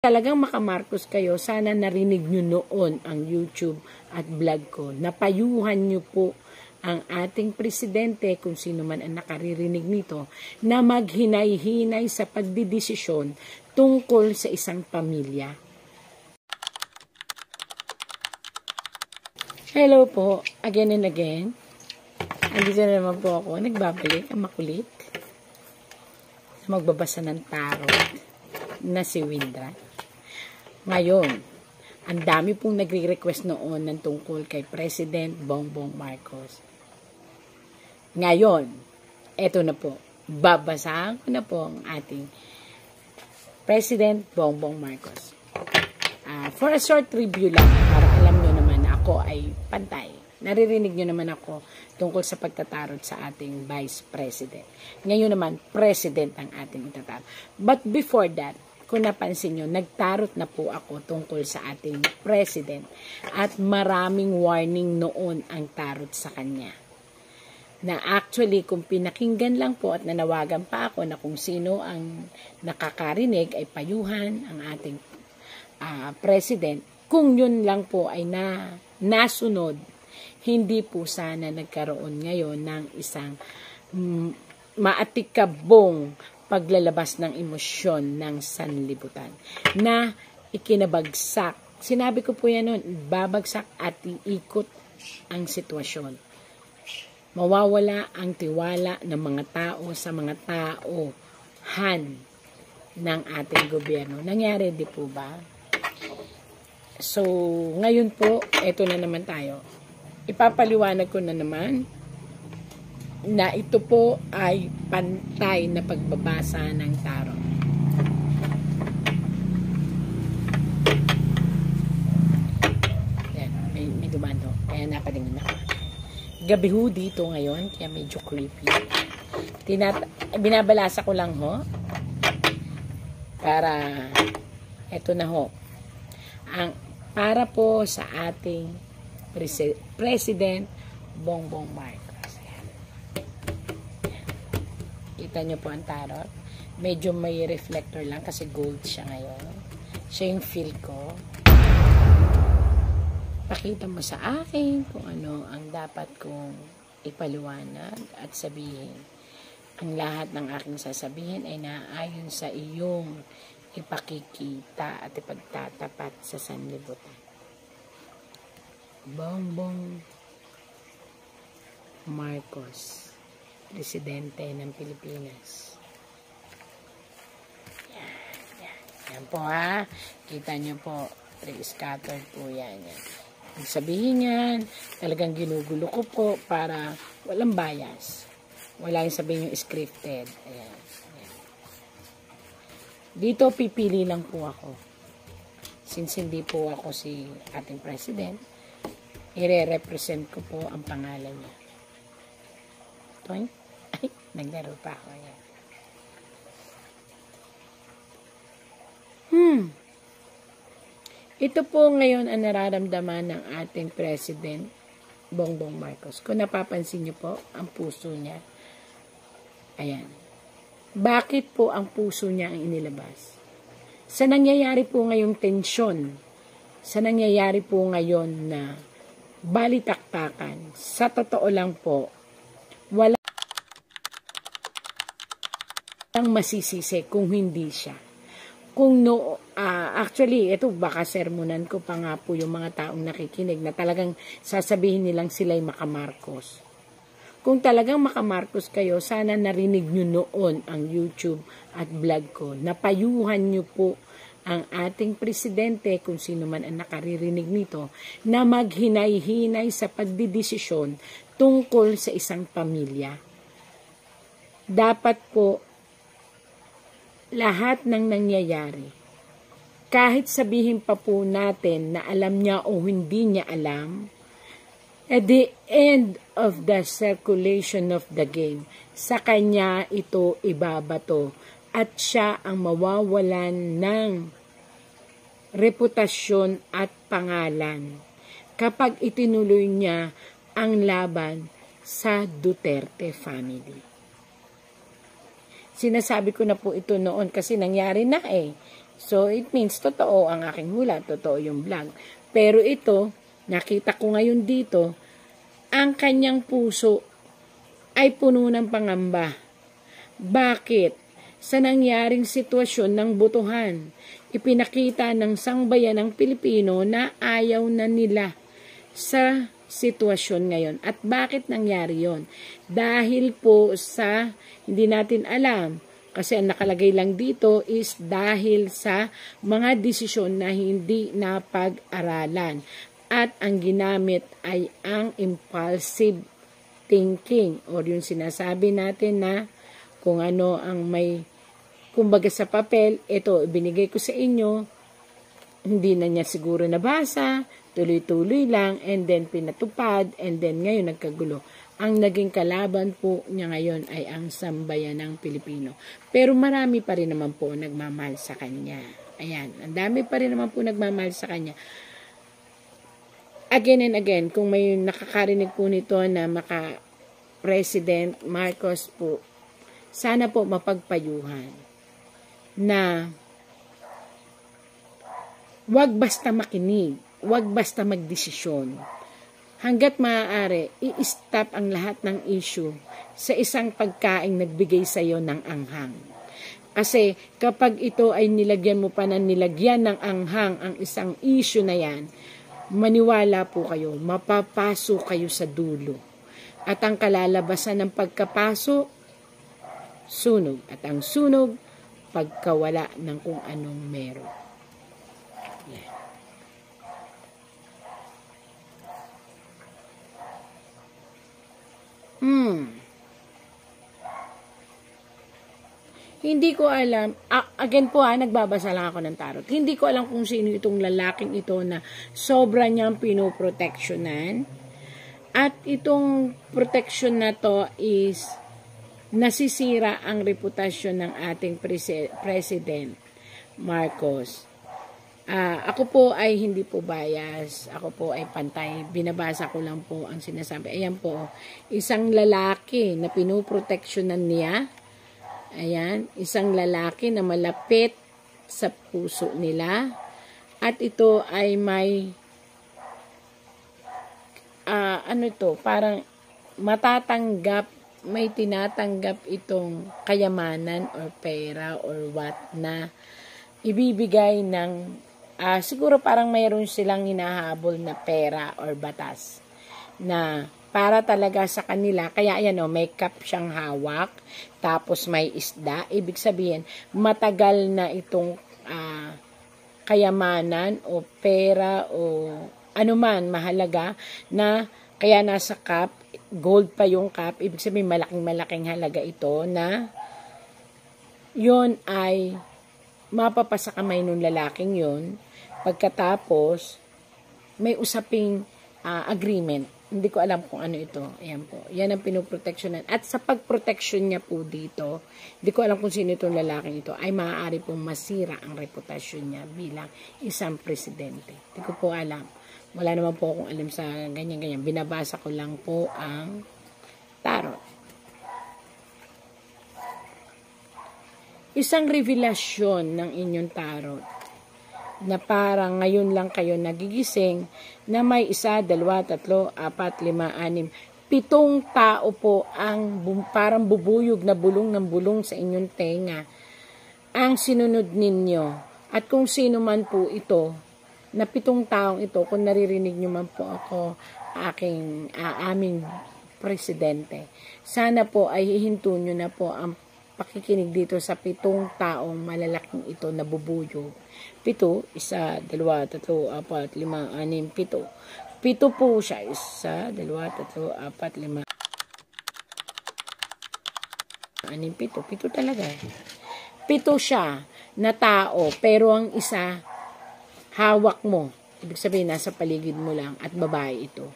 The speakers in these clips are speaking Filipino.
Talagang makamarcos kayo, sana narinig nyo noon ang YouTube at vlog ko. Napayuhan nyo po ang ating presidente, kung sino man ang nakaririnig nito, na maghinay-hinay sa pagdidesisyon tungkol sa isang pamilya. Hello po, again and again. Andito na naman po ako, nagbabalik ang makulit. Magbabasa ng tarot na si Windra. Ngayon, ang dami pong nagre-request noon ng tungkol kay President Bongbong Marcos. Ngayon, eto na po, babasahan ko na po ang ating President Bongbong Marcos. For a short review lang, para alam nyo naman na ako ay pantay. Naririnig nyo naman ako tungkol sa pagtatarot sa ating Vice President. Ngayon naman, President ang ating itatarot. But before that, kung napansin nyo, nagtarot na po ako tungkol sa ating President at maraming warning noon ang tarot sa kanya. Na actually, kung pinakinggan lang po at nanawagan pa ako na kung sino ang nakakarinig ay payuhan ang ating President, kung yun lang po ay nasunod, hindi po sana nagkaroon ngayon ng isang maatikabong paglalabas ng emosyon ng sanlibutan na ikinabagsak. Sinabi ko po yan noon, babagsak at iikot ang sitwasyon. Mawawala ang tiwala ng mga tao sa mga tauhan ng ating gobyerno. Nangyari di po ba? So, ngayon po, eto na naman tayo. Ipapaliwanag ko na naman na ito po ay pantay na pagbabasa ng tarot. Yan, may dumando. Kaya napatingin ako. Gabi ho dito ngayon, kaya medyo creepy. Binabalasa ko lang ho. Para, eto na ho. Para po sa ating President Bongbong Marcos. Kita nyo po ang tarot. Medyo may reflector lang kasi gold siya ngayon. Siya yung feel ko. Pakita mo sa akin kung ano ang dapat kong ipaliwanag at sabihin. Ang lahat ng aking sasabihin ay naayon sa iyong ipakikita at ipagtatapat sa sanlibutan. Bongbong Marcos, Presidente ng Pilipinas. Yan po ha. Kita nyo po. Scattered po yan. Sabihin yan, talagang ginugulo ko po para walang bias. Wala yung sabihin yung scripted. Ayan. Dito pipili lang po ako. Since hindi po ako si ating President, i-represent ko po ang pangalan niya. Toy? Ay, naglaro pa ako yan. Ito po ngayon ang nararamdaman ng ating President Bongbong Marcos. Kung napapansin niyo po, ang puso niya. Ayan. Bakit po ang puso niya ang inilabas? Sa nangyayari po ngayong tensyon, sa nangyayari po ngayon na balitaktakan, sa totoo lang po, walang masisisi kung hindi siya. Kung actually, ito baka sermonan ko pa nga po yung mga taong nakikinig na talagang sasabihin nilang sila'y makamarcos. Kung talagang makamarcos kayo, sana narinig nyo noon ang YouTube at vlog ko. Napayuhan nyo po ang ating presidente, kung sino man ang nakaririnig nito, na maghinay-hinay sa pagdidesisyon tungkol sa isang pamilya. Dapat po, lahat ng nangyayari, kahit sabihin pa po natin na alam niya o hindi niya alam, at the end of the circulation of the game, sa kanya ito ibabato at siya ang mawawalan ng reputasyon at pangalan kapag itinuloy niya ang laban sa Duterte family. Sinasabi ko na po ito noon kasi nangyari na eh. So, it means totoo ang aking hula, totoo yung vlog. Pero ito, nakita ko ngayon dito, ang kanyang puso ay puno ng pangamba. Bakit? Sa nangyaring sitwasyon ng botohan, ipinakita ng sangbayan ng Pilipino na ayaw na nila sa sitwasyon ngayon. At bakit nangyari yon? Dahil po sa, hindi natin alam, kasi ang nakalagay lang dito is dahil sa mga desisyon na hindi napag-aralan. At ang ginamit ay ang impulsive thinking or yung sinasabi natin na kung ano ang may kumbaga sa papel, ito binigay ko sa inyo, hindi na niya siguro nabasa, tuloy-tuloy lang, and then pinatupad, and then ngayon nagkagulo. Ang naging kalaban po niya ngayon ay ang sambayan ng Pilipino. Pero marami pa rin naman po nagmamahal sa kanya. Ayan, ang dami pa rin naman po nagmamahal sa kanya. Again and again, kung may nakakarinig po nito na President Marcos po, sana po mapagpayuhan na wag basta makinig, wag basta magdesisyon. Hanggat maaari, i-stop ang lahat ng issue sa isang pagkaing nagbigay sa iyo ng anghang. Kasi kapag ito ay nilagyan mo pa ng nilagyan ng anghang ang isang issue na yan, maniwala po kayo, mapapaso kayo sa dulo. At ang kalalabasan ng pagkapaso, sunog. At ang sunog, pagkawala ng kung anong meron. Yeah. Hindi ko alam, again po nagbabasa lang ako ng tarot. Hindi ko alam kung sino itong lalaking ito na sobra niyang pinoproteksyonan. At itong protection na to is nasisira ang reputasyon ng ating President Marcos. Ako po ay hindi po bias. Ako po ay pantay. Binabasa ko lang po ang sinasabi. Ayan po, isang lalaki na pinoproteksyonan niya. Ayan, isang lalaki na malapit sa puso nila. At ito ay may, parang matatanggap, may tinatanggap itong kayamanan or pera or what na ibibigay ng, siguro parang mayroon silang hinahabol na pera or batas na para talaga sa kanila. Kaya ayan may cup siyang hawak, tapos may isda. Ibig sabihin, matagal na itong kayamanan o pera o anuman mahalaga na kaya nasa cup, gold pa yung cup. Ibig sabihin, malaking halaga ito na yon ay mapapasa kamay nung lalaking yon. Pagkatapos, may usaping agreement. Hindi ko alam kung ano ito. Ayan po. Yan ang pinoproteksyonan. At sa pagproteksyon niya po dito, hindi ko alam kung sino itong lalaking ito, ay maaari pong masira ang reputasyon niya bilang isang presidente. Hindi ko po alam. Wala naman po akong alam sa ganyan-ganyan. Binabasa ko lang po ang tarot. Isang revelasyon ng inyong tarot na parang ngayon lang kayo nagigising na may 1, 2, 3, 4, 5, 6, 7 tao po ang parang bubuyog na bulong ng bulong sa inyong tenga ang sinunod ninyo. At kung sino man po ito, na 7 taong ito, kung naririnig nyo man po ako, aming presidente, sana po ay hihinto nyo na po ang pakikinig dito sa 7 taong malalaking ito na bubuyog. 7, 1, 2, 3, 4, 5, 6, 7. 7 po siya. 1, 2, 3, 4, 5, 6, 7. 7 talaga. 7 siya na tao, pero ang isa, hawak mo. Ibig sabihin, nasa paligid mo lang at babae ito.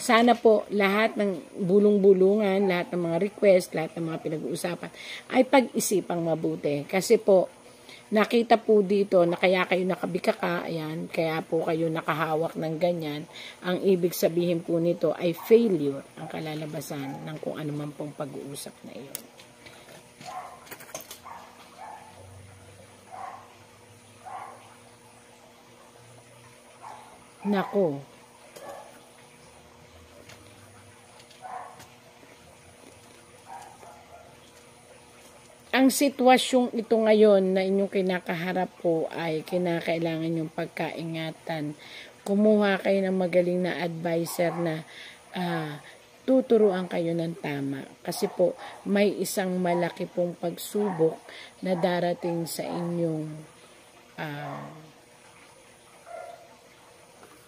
Sana po lahat ng bulong-bulungan, lahat ng mga request, lahat ng mga pinag-uusapan ay pag-isipang mabuti. Kasi po, nakita po dito na kaya kayo nakabikaka, ayan, kaya po kayo nakahawak ng ganyan. Ang ibig sabihin po nito ay failure, ang kalalabasan ng kung ano man pong pag-uusap na iyon. Nako, ang sitwasyong ito ngayon na inyong kinakaharap po ay kinakailangan yung pagkaingatan. Kumuha kayo ng magaling na advisor na tuturuan kayo ng tama. Kasi po, may isang malaki pong pagsubok na darating sa inyong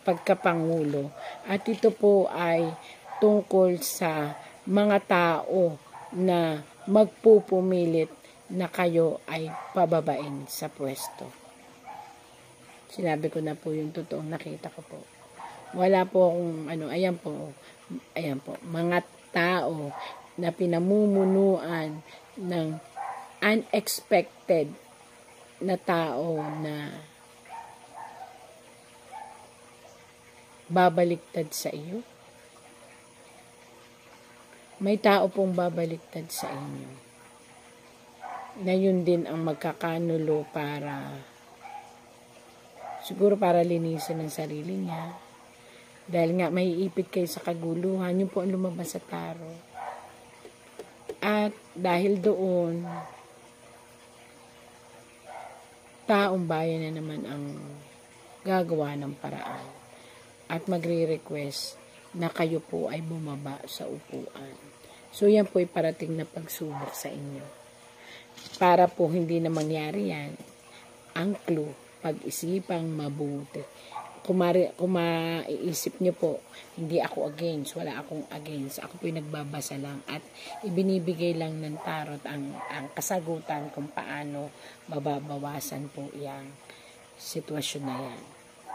pagkapangulo. At ito po ay tungkol sa mga tao na magpupumilit na kayo ay pababain sa pwesto. Sinabi ko na po yung totoong nakita ko po. Wala po akong ayan po, mga tao na pinamumunuan ng unexpected na tao na babaliktad sa iyo. May tao pong babaliktad sa inyo na yun din ang magkakanulo siguro para linisin ang sarili niya. Dahil nga may ipit kayo sa kaguluhan, yun po ang lumabas sa tarot. At dahil doon, taong bayan na naman ang gagawa ng paraan at magre-request na kayo po ay bumaba sa upuan. So yan po ay parating na pagsubok sa inyo. Para po hindi na mangyari yan, ang clue, pag-isipang mabuti. Kung maiisip nyo po, hindi ako against, wala akong against. Ako po yung nagbabasa lang at ibinibigay lang ng tarot ang kasagutan kung paano mababawasan po yung sitwasyon na yan.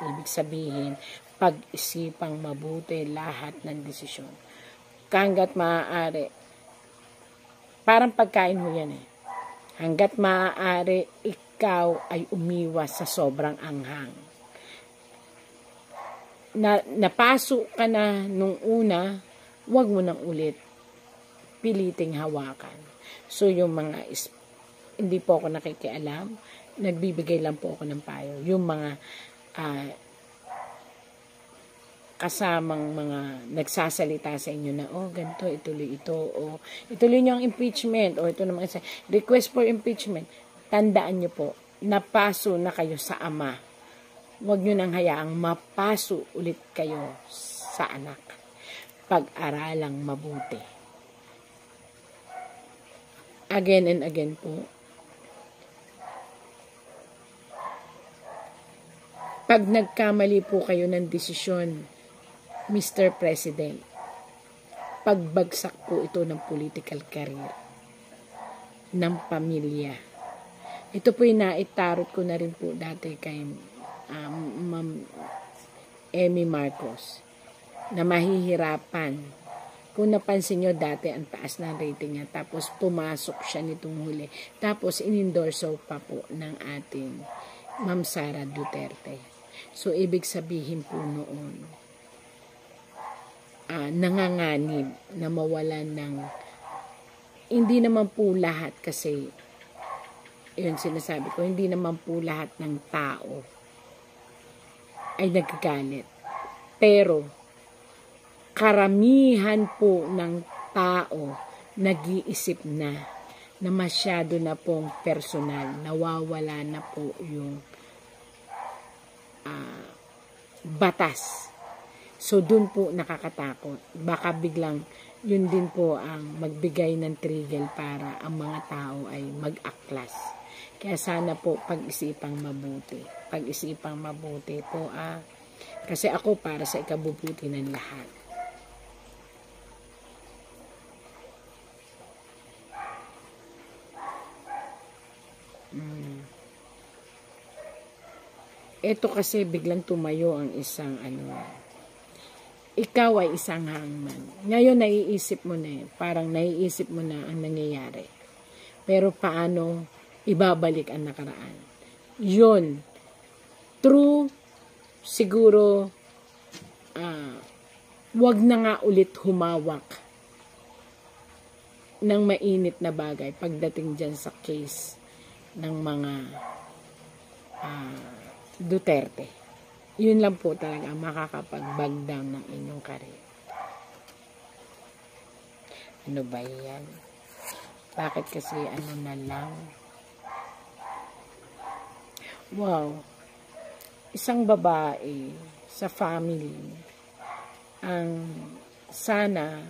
Ibig sabihin, pag-isipang mabuti lahat ng desisyon. Hanggat maaari, parang pagkain mo yan eh. Hanggat maaari, ikaw ay umiwas sa sobrang anghang. Napasok ka na nung una, wag mo nang ulit piliting hawakan. So yung mga, hindi po ako nakikialam, nagbibigay lang po ako ng payo. Yung mga kasamang mga nagsasalita sa inyo na, ganito, ituloy ito, ituloy nyo ang impeachment, ito naman isa, request for impeachment. Tandaan nyo po, napaso na kayo sa ama. Huwag nyo nang hayaang mapaso ulit kayo sa anak. Pag-aralang mabuti. Again and again po, pag nagkamali po kayo ng desisyon, Mr. President, pagbagsak po ito ng political career, ng pamilya. Ito po yung naitarot ko na rin po dati kay Ma'am Amy Marcos, na mahihirapan. Kung napansin nyo dati, ang taas na rating niya, tapos pumasok siya nitong huli. Tapos inendorso pa po ng ating Ma'am Sara Duterte. So, ibig sabihin po noon, nanganganib na mawalan ng, hindi naman po lahat kasi, yun sinasabi ko, hindi naman po lahat ng tao ay nagagalit. Pero, karamihan po ng tao nag-iisip na masyado na pong personal, nawawala na po yung batas. So, dun po nakakatakot. Baka biglang, yun din po ang magbigay ng trigger para ang mga tao ay mag-aklas. Kaya sana po pag-isipang mabuti. Pag-isipang mabuti po. Kasi ako para sa ikabubuti ng lahat. Ito kasi biglang tumayo ang isang ikaw ay isang hangman. Ngayon naiisip mo na parang naiisip mo na ang nangyayari. Pero paano ibabalik ang nakaraan? Yun. True, siguro, wag na nga ulit humawak ng mainit na bagay pagdating dyan sa case ng mga Duterte. Yun lang po talaga ang makakapag-bag down ng inyong career. Ano ba yan? Bakit kasi ano na lang? Wow. Isang babae sa family ang sana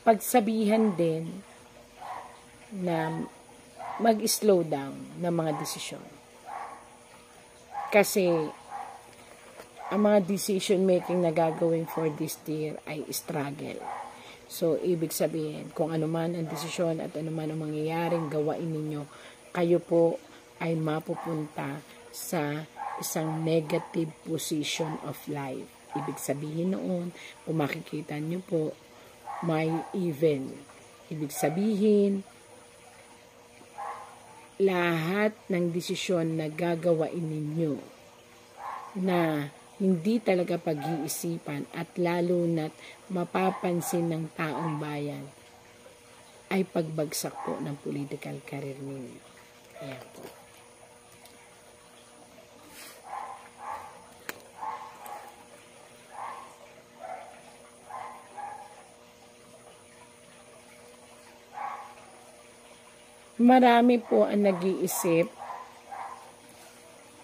pagsabihan din na mag-slow down ng mga desisyon. Kasi ang mga decision making na gagawin for this year ay struggle. So, ibig sabihin, kung ano man ang desisyon at ano man ang mangyayaring gawain ninyo, kayo po ay mapupunta sa isang negative position of life. Ibig sabihin noon, kung makikita nyo po, may evil. Ibig sabihin, lahat ng desisyon na gagawain ninyo na hindi talaga pag-iisipan at lalo na't mapapansin ng taong bayan ay pagbagsak po ng political career ninyo. Ayan po. Marami po ang nag-iisip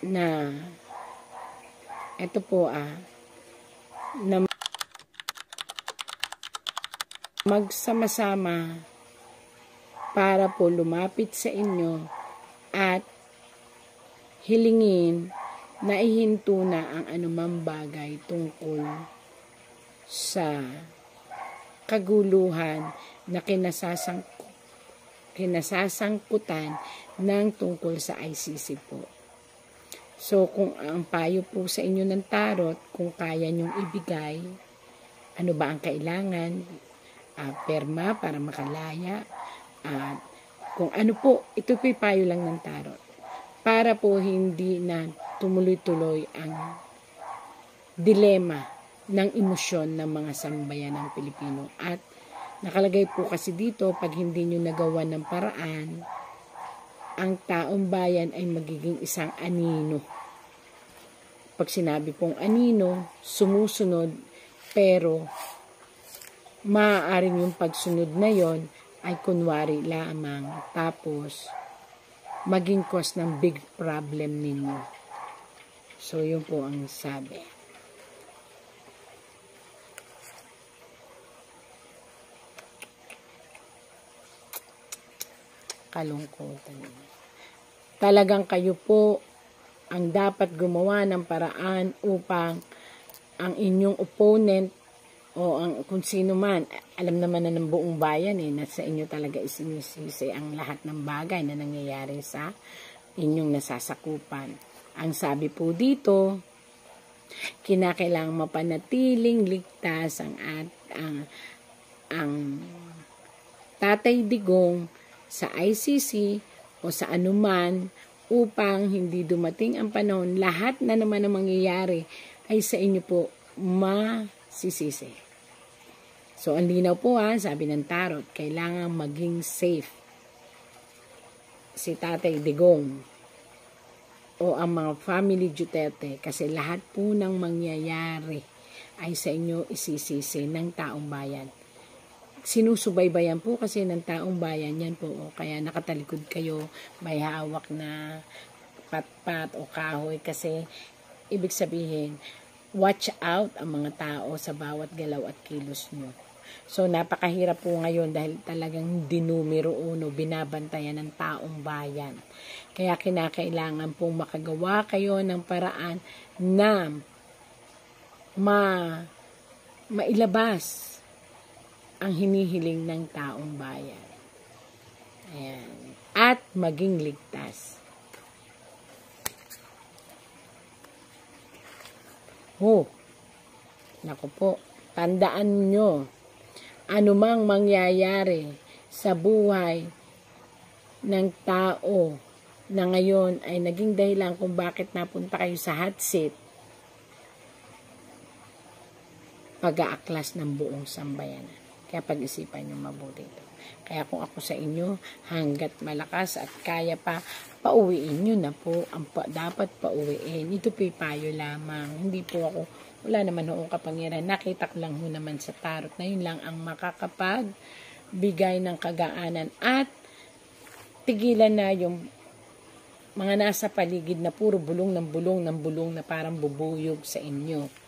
na ito po na magsama-sama para po lumapit sa inyo at hilingin na ihinto na ang anumang bagay tungkol sa kaguluhan na kinasasangkutan ng tungkol sa ICC po. So, kung ang payo po sa inyo ng tarot, kung kaya nyong ibigay, ano ba ang kailangan, perma para makalaya, at kung ano po, ito po'y payo lang ng tarot. Para po hindi na tumuloy-tuloy ang dilema ng emosyon ng mga sambayan ng Pilipino. At nakalagay po kasi dito, pag hindi nyo nagawa ng paraan, ang taong bayan ay magiging isang anino. Pag sinabi pong anino, sumusunod, pero maaaring yung pagsunod na yon ay kunwari lamang, tapos maging cause ng big problem ninyo. So, yun po ang sabi. Kalungkutan. Talagang kayo po ang dapat gumawa ng paraan upang ang inyong opponent o ang kung sino man, alam naman na ng buong bayan na sa inyo talaga isinisisi ang lahat ng bagay na nangyayari sa inyong nasasakupan. Ang sabi po dito, kinakailangang mapanatiling ligtas ang Tatay Digong sa ICC o sa anuman upang hindi dumating ang panahon, lahat na naman ang mangyayari ay sa inyo po masisisi. So, ang linaw po sabi ng tarot, kailangan maging safe si Tatay Digong o ang mga family Duterte kasi lahat po ng mangyayari ay sa inyo isisisi ng taong bayan. Sinusubaybayan po kasi ng taong bayan yan po. Kaya nakatalikod kayo, may hawak na pat-pat o kahoy kasi ibig sabihin, watch out ang mga tao sa bawat galaw at kilos nyo. So, napakahirap po ngayon dahil talagang dinumero uno, binabantayan ng taong bayan. Kaya kinakailangan pong makagawa kayo ng paraan na mailabas ang hinihiling ng taong bayan. Ayan. At maging ligtas. Naku po, tandaan nyo, anumang mangyayari sa buhay ng tao na ngayon ay naging dahilan kung bakit napunta kayo sa hot seat, pag-aaklas ng buong sambayanan. Kaya pag-isipan nyo mabuti ito. Kaya kung ako sa inyo, hanggat malakas at kaya pa, pauwiin nyo na po. Dapat pauwiin. Ito po payo lamang. Hindi po ako, wala naman akong kapangyarihan. Nakita ko lang ho naman sa tarot na yun lang ang makakapagbigay ng kagaanan at tigilan na yung mga nasa paligid na puro bulong ng bulong ng bulong na parang bubuyog sa inyo.